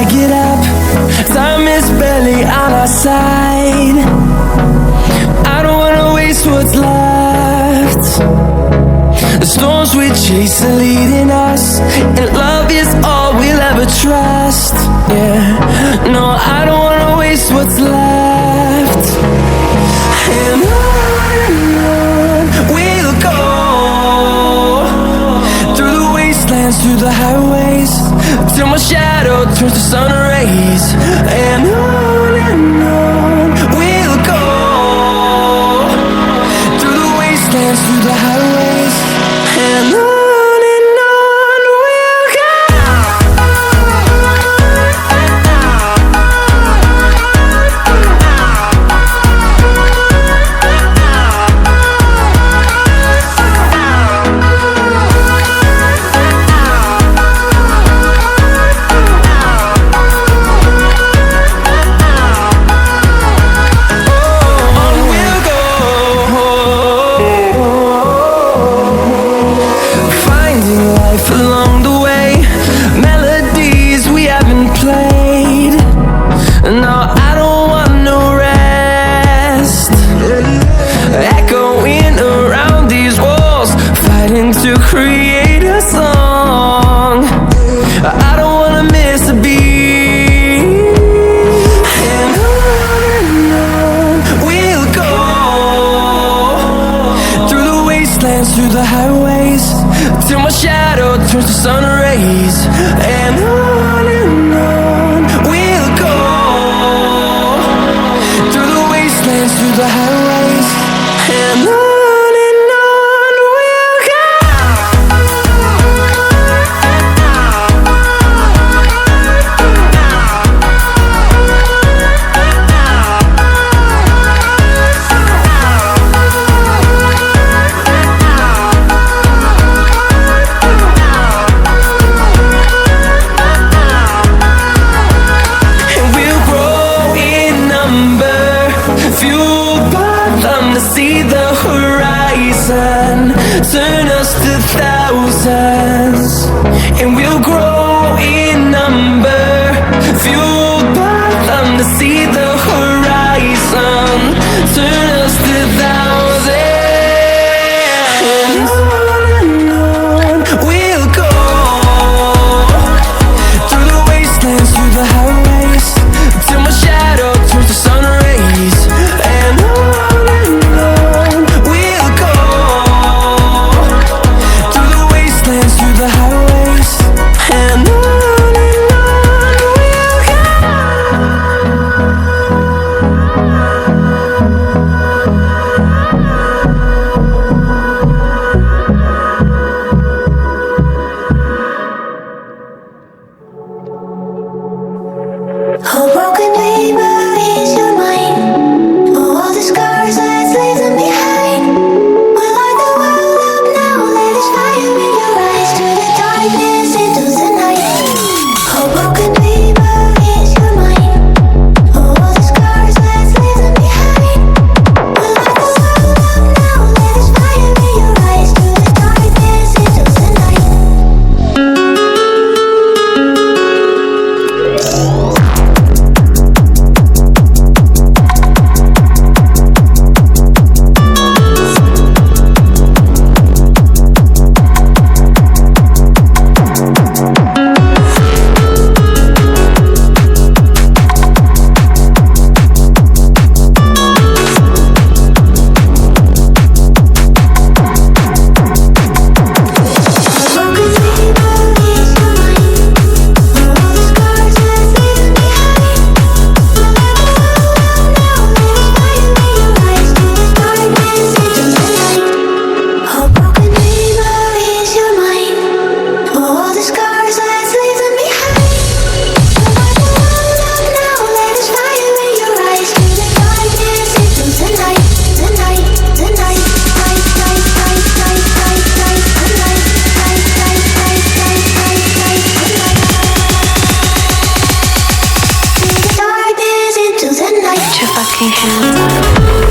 I get up, time is barely on our side. I don't wanna waste what's left. The storms we chase are leading us, and love is all we'll ever trust. Yeah, no, I don't wanna waste what's left. And on we'll go, through the wastelands, through the highways, till my shadow turns to sun rays. And on we'll go, through the wastelands, through the highways, and on. To create a song, I don't wanna miss a beat. And on we'll go, through the wastelands, through the highways, till my shadow turns to sun rays. And on we'll go, through the wastelands, through the highways, and on. See the horizon, turn us to thousands, and we'll grow in number, fueled by them to see the horizon, turn us to thousands. And on we'll go, through the wastelands, through the highways, till my shadow turns to sun rays. And on fucking hands up.